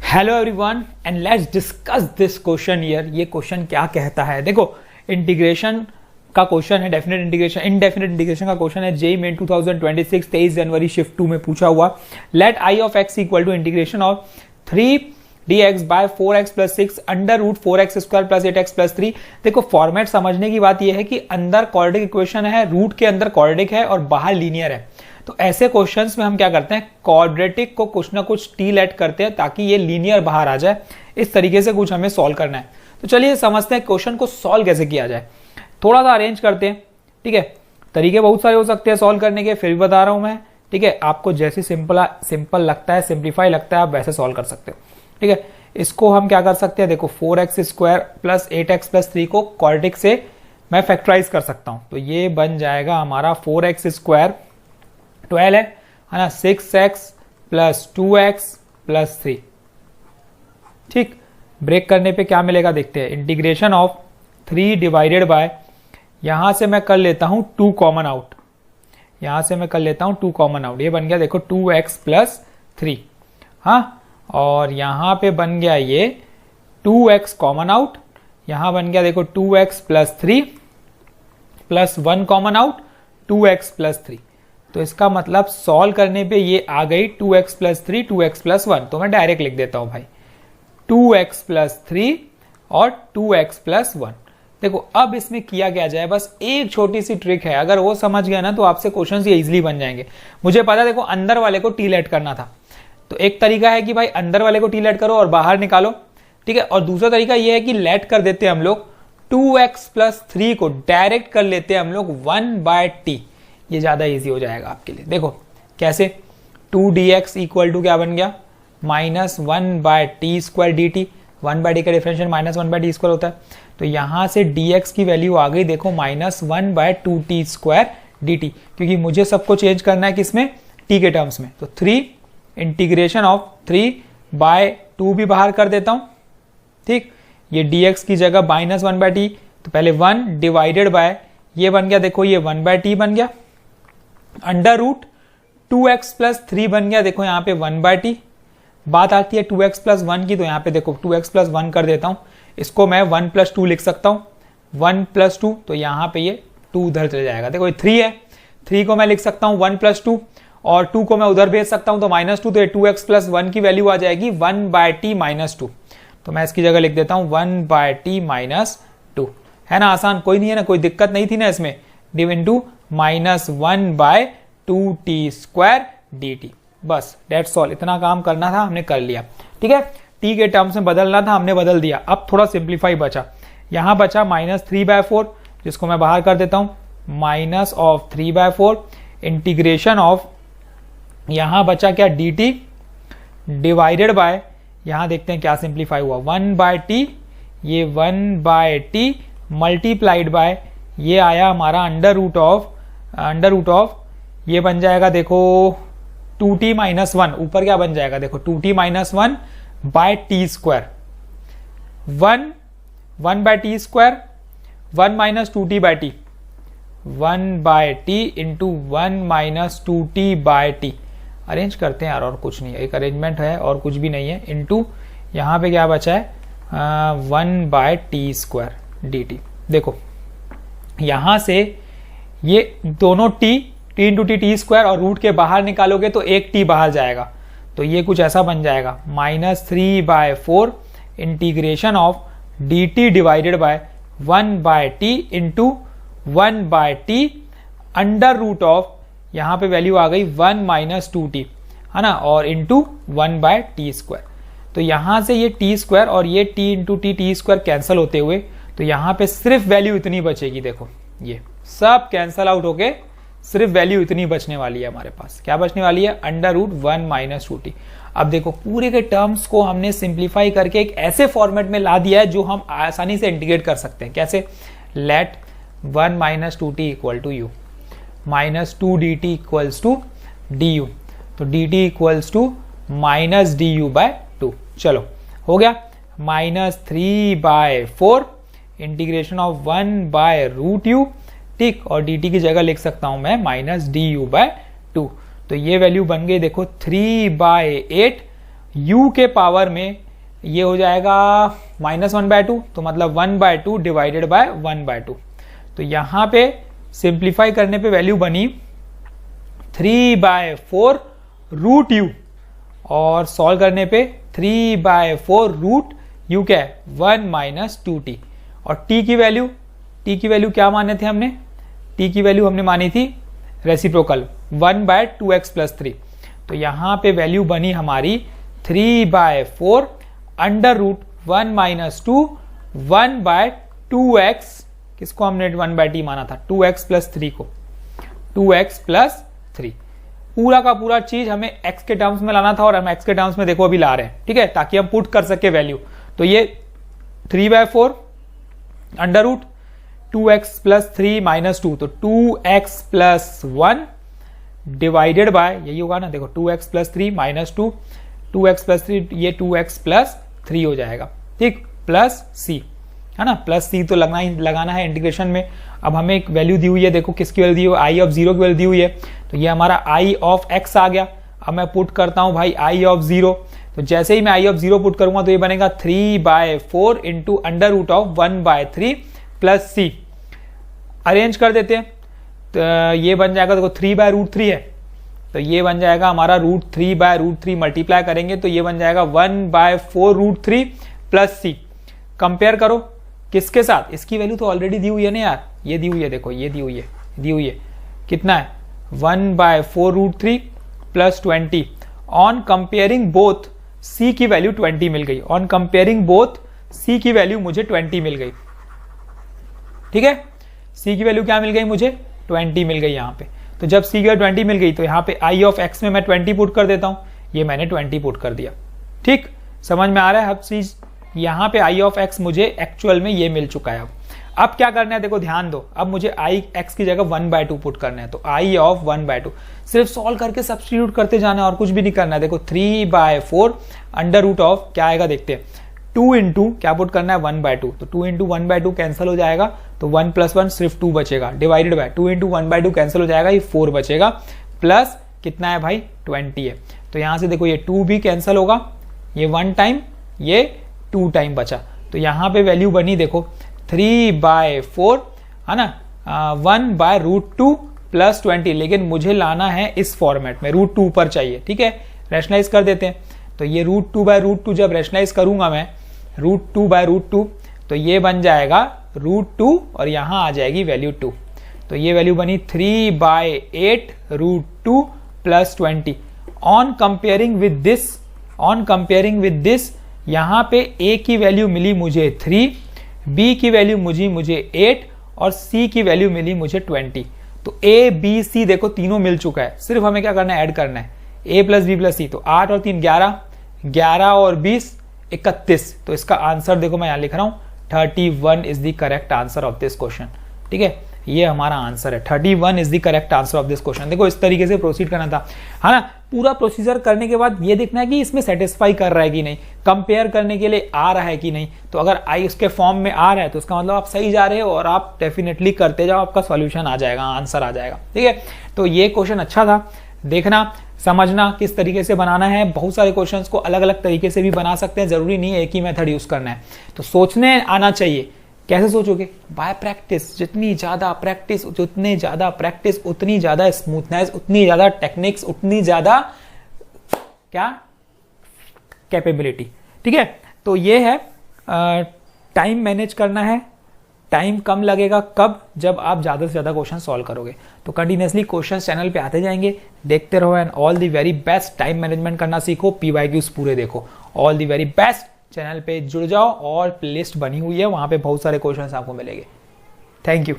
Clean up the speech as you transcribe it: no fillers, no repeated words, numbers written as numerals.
Hello everyone and let's discuss this question here. ये question क्या कहता है, देखो इंटीग्रेशन का क्वेश्चन है, डेफिनेट इंटीग्रेशन इनडेफिनेट इंटीग्रेशन का क्वेश्चन है। जेई मेन 2026 23 जनवरी शिफ्ट 2 में पूछा हुआ। Let I of X equal to integration of 3 dx by 4x plus 6 under root 4x square plus 8x plus 3। देखो फॉर्मेट समझने की बात यह है कि अंदर क्वाड्रेटिक इक्वेशन है, रूट के अंदर क्वाड्रेटिक है और बाहर लीनियर है। तो ऐसे क्वेश्चंस में हम क्या करते हैं, क्वाड्रेटिक को कुछ ना कुछ टी लेट करते हैं ताकि ये लीनियर बाहर आ जाए। इस तरीके से कुछ हमें सॉल्व करना है। तो चलिए समझते हैं क्वेश्चन को सॉल्व कैसे किया जाए। थोड़ा सा अरेंज करते हैं, ठीक है। तरीके बहुत सारे हो सकते हैं सॉल्व करने के, फिर भी बता रहा हूं मैं, ठीक है। आपको जैसे सिंपल लगता है, सिंप्लीफाई लगता है, आप वैसे सॉल्व कर सकते हो, ठीक है। इसको हम क्या कर सकते हैं, देखो 4x square plus 8x plus 3 को क्वाड्रेटिक से मैं फैक्टराइज कर सकता हूं। तो ये बन जाएगा हमारा 4x स्क्वायर 12 है ना, 6x प्लस 2x प्लस 3। ठीक, ब्रेक करने पे क्या मिलेगा देखते हैं। इंटीग्रेशन ऑफ 3 डिवाइडेड बाय, यहां से मैं कर लेता हूं 2 कॉमन आउट, यहां से मैं कर लेता हूं 2 कॉमन आउट। ये बन गया देखो 2x प्लस 3, हाँ। और यहां पे बन गया ये 2x कॉमन आउट, यहां बन गया देखो 2x plus 3 plus 1 common out 2x plus 3। तो इसका मतलब सॉल्व करने पे ये आ गई 2x प्लस 3 2x प्लस 1। तो मैं डायरेक्ट लिख देता हूं भाई 2x प्लस 3 और 2x प्लस 1। देखो अब इसमें किया क्या जाए, बस एक छोटी सी ट्रिक है, अगर वो समझ गया ना तो आपसे क्वेश्चंस ये इजीली बन जाएंगे। मुझे पता है, देखो अंदर वाले को टी लेट करना था, तो एक तरीका है कि भाई अंदर वाले को टी लेट करो और बाहर निकालो, ठीक है। और दूसरा तरीका ये है कि लेट कर देते हैं हम लोग 2x प्लस 3 को डायरेक्ट कर लेते हैं हम लोग 1/t। ये ज्यादा इजी हो जाएगा आपके लिए। देखो कैसे, 2dx इक्वल टू क्या बन गया, minus 1/t square dt। 1/t का डिफरेंशियल माइनस 1/t स्क्वायर होता है। तो यहां से dx की वैल्यू आ गई देखो माइनस 1/2t स्क्वायर dt, क्योंकि मुझे सबको चेंज करना है किसमें, t के टर्म्स में। तो 3 इंटीग्रेशन ऑफ 3/2 भी बाहर कर देता हूं, ठीक। ये dx की जगह माइनस 1/t, तो पहले 1 डिवाइडेड बाय, ये बन गया देखो ये 1/t बन गया, अंडर रूट 2x प्लस 3 बन गया देखो यहाँ पे 1/t। बात आती है 2x प्लस 1 की, तो यहाँ पे देखो 2x प्लस 1 कर देता हूं, इसको मैं 1 प्लस 2 लिख सकता हूं, 1 प्लस 2, तो यहाँ पे ये 2 उधर चले जाएगा। देखो ये 3 है, 3 को मैं लिख सकता हूं 1 प्लस 2 और 2 को मैं उधर भेज सकता हूं तो माइनस 2, तो ये 2x प्लस 1 की वैल्यू आ जाएगी 1/t माइनस 2। तो मैं इसकी जगह लिख देता हूं 1/t माइनस 2, है ना। आसान, कोई नहीं है ना, कोई दिक्कत नहीं थी ना इसमें। Div into minus 1/2t square dt। बस डेट्स ऑल, इतना काम करना था, हमने कर लिया, ठीक है। t के टर्म्स में बदलना था, हमने बदल दिया। अब थोड़ा सिंप्लीफाई बचा, यहां बचा माइनस 3/4, जिसको मैं बाहर कर देता हूं, माइनस ऑफ 3/4 इंटीग्रेशन ऑफ, यहां बचा क्या dt डिवाइडेड बाय, यहां देखते हैं क्या सिंप्लीफाई हुआ, 1/t, ये 1/t मल्टीप्लाइड बाय, ये आया हमारा अंडर रूट ऑफ, ये बन जाएगा देखो 2t माइनस 1, ऊपर क्या बन जाएगा देखो 2t minus 1 by T square, 1/t square, 1 minus 2t by T, 1/t into 1 minus 2t by T. Arrange करते हैं यार, और कुछ नहीं है, एक अरेंजमेंट है और कुछ भी नहीं है। इंटू यहाँ पे क्या बचा है 1/t स्क्वायर dt। देखो यहां से ये दोनों t इंटू टी स्क्वायर और रूट के बाहर निकालोगे तो एक t बाहर जाएगा, तो ये कुछ ऐसा बन जाएगा minus 3/4 integration of dt divided by 1/t into 1/t under root of, यहां पे वैल्यू आ गई 1 माइनस 2t, है ना, और इंटू 1/t स्क्वायर। तो यहां से ये t स्क्वायर और ये t into T square cancel होते हुए, तो यहां पे सिर्फ वैल्यू इतनी बचेगी। देखो ये सब कैंसिल आउट होके सिर्फ वैल्यू इतनी बचने वाली है हमारे पास। क्या बचने वाली है, अंडर रूट 1 माइनस 2t। अब देखो पूरे के टर्म्स को हमने सिंप्लीफाई करके एक ऐसे फॉर्मेट में ला दिया है जो हम आसानी से इंटीग्रेट कर सकते हैं। कैसे, let 1 minus 2t equal to u, minus 2dt equals to du, तो dt equals to minus du/2। चलो हो गया, माइनस 3/4 इंटीग्रेशन ऑफ 1/√u, ठीक। और dt की जगह लिख सकता हूं मैं माइनस du/2। तो ये वैल्यू बन गई देखो 3/8, u के पावर में ये हो जाएगा -1/2, तो मतलब 1/2 डिवाइडेड बाय 1/2। तो यहां पे सिंप्लीफाई करने पे वैल्यू बनी 3/4 रूट यू, और सॉल्व करने पे 3/4 रूट यू क्या है 1 - 2t। और t की वैल्यू क्या माने थे हमने, t की वैल्यू हमने मानी थी रेसिप्रोकल 1/2x + 3। तो यहां पे वैल्यू बनी हमारी 3/4 अंडर रूट 1 - 2 1/2x, किसको हमने 1/t माना था, 2x + 3 को, 2x + 3। पूरा का पूरा चीज हमें x के टर्म्स में लाना था, और हम x के टर्म्स में देखो अभी ला रहे हैं, ठीक है, ताकि हम पुट कर सके वैल्यू। तो ये 3/4 अंडर रूट 2x + 3 - 2, तो 2x + 1 डिवाइडेड बाय, यही होगा ना, देखो 2x + 3 - 2, 2x + 3, ये 2x + 3 हो जाएगा, ठीक, प्लस c, है ना, प्लस c तो लगाना है इंटीग्रेशन में। अब हमें एक वैल्यू दी हुई है, देखो किसकी वैल्यू दी हुई है, i ऑफ 0 की वैल्यू दी हुई है, तो ये हमारा i ऑफ x आ गया। अब मैं पुट करता हूं भाई i ऑफ 0, तो जैसे ही मैं i ऑफ 0 पुट करूंगा तो ये बनेगा 3/4 into under root of 1/3 plus c। Arrange कर देते हैं, तो ये बन जाएगा, देखो 3/√3 है, तो ये बन जाएगा हमारा √3/√3 मल्टीप्लाई करेंगे तो ये बन जाएगा 1/4√3 प्लस c। कंपेयर करो किसके साथ, इसकी वैल्यू तो ऑलरेडी दी हुई है ना यार, ये दी हुई है, देखो ये दी हुई है, कितना है 1/4√3 plus 20। On comparing both c की वैल्यू 20 मिल गई, ऑन कंपेयरिंग बोथ c की वैल्यू मुझे 20 मिल गई, ठीक है, c की वैल्यू क्या मिल गई मुझे 20 मिल गई यहाँ पे। तो जब c की वैल्यू 20 मिल गई तो यहाँ पे i ऑफ x में मैं 20 पुट कर देता हूँ, ये मैंने 20 पुट कर दिया, ठीक, समझ में आ रहा है हर चीज। यहाँ पे i ऑफ x मुझे एक्चुअल में ये मिल चुका है। अब क्या करना है, देखो ध्यान दो, अब मुझे i x की जगह 1/2 पुट करना है, तो i ऑफ 1/2 सिर्फ सॉल्व करके सब्स्टिट्यूट करते जाना है और कुछ भी नहीं करना है। देखो 3/4 अंडर रूट ऑफ क्या आएगा देखते हैं, 2 इंटू क्या पुट करना है 1/2, तो 2 इंटू 1/2 कैंसिल हो जाएगा, तो 1 + 1 सिर्फ 2 बचेगा, डिवाइडेड बाय 2 इंटू 1/2 कैंसिल हो जाएगा, ये 4 बचेगा, प्लस कितना है भाई 20 है। तो यहां से देखो ये 2 भी कैंसिल होगा, ये 1 टाइम, ये 2 टाइम बचा, तो यहाँ पे वैल्यू बनी देखो 3/4, है ना, 1/√2 प्लस 20, लेकिन मुझे लाना है इस फॉर्मेट में, √2 पर चाहिए, ठीक है, रैशनलाइज कर देते हैं। तो ये √2/√2 जब रैशनलाइज करूंगा मैं, √2/√2, तो ये बन जाएगा √2 और यहां आ जाएगी वैल्यू 2, तो ये वैल्यू बनी 3/8√2 plus 20। On comparing with this यहां पे a की वैल्यू मिली मुझे 3, b की वैल्यू मुझे 8 और c की वैल्यू मिली मुझे 20। तो a b c देखो तीनों मिल चुका है, सिर्फ हमें क्या करना है, ऐड करना है a + b + c, तो 8 और 3 11, 11 और 20 31। तो इसका आंसर देखो मैं यहां लिख रहा हूं 31 is the correct answer of this question, ठीक है, ये हमारा आंसर है, 31 is the correct answer of this question. देखो इस तरीके से प्रोसीड करना था, है ना। पूरा प्रोसीजर करने के बाद ये देखना है कि इसमें सेटिस्फाई कर रहा है कि नहीं, कंपेयर करने के लिए आ रहा है कि नहीं। तो अगर आई उसके फॉर्म में आ रहा है तो उसका मतलब आप सही जा रहे हो, और आप डेफिनेटली करते जाओ, आपका सॉल्यूशन आ जाएगा, आंसर आ जाएगा, ठीक है। तो ये क्वेश्चन अच्छा था, देखना समझना किस तरीके से बनाना है। बहुत सारे क्वेश्चंस को अलग अलग तरीके से भी बना सकते हैं, जरूरी नहीं है एक ही मेथड यूज करना है। तो सोचने आना चाहिए, कैसे सोचोगे, बाय प्रैक्टिस, जितनी ज्यादा प्रैक्टिस उतनी ज्यादा स्मूथनेस, उतनी ज्यादा टेक्निक्स, उतनी ज्यादा क्या कैपेबिलिटी, ठीक है। तो ये है, टाइम मैनेज करना है, टाइम कम लगेगा कब, जब आप ज्यादा से ज्यादा क्वेश्चन सॉल्व करोगे। तो कंटिन्यूसली क्वेश्चन चैनल पे आते जाएंगे, देखते रहो, and all the very best. Time management करना सीखो, PYQs पूरे देखो, all the very best. Channel पे जुड़ जाओ और प्लेलिस्ट बनी हुई है, वहां पे बहुत सारे क्वेश्चंस आपको मिलेंगे। Thank you.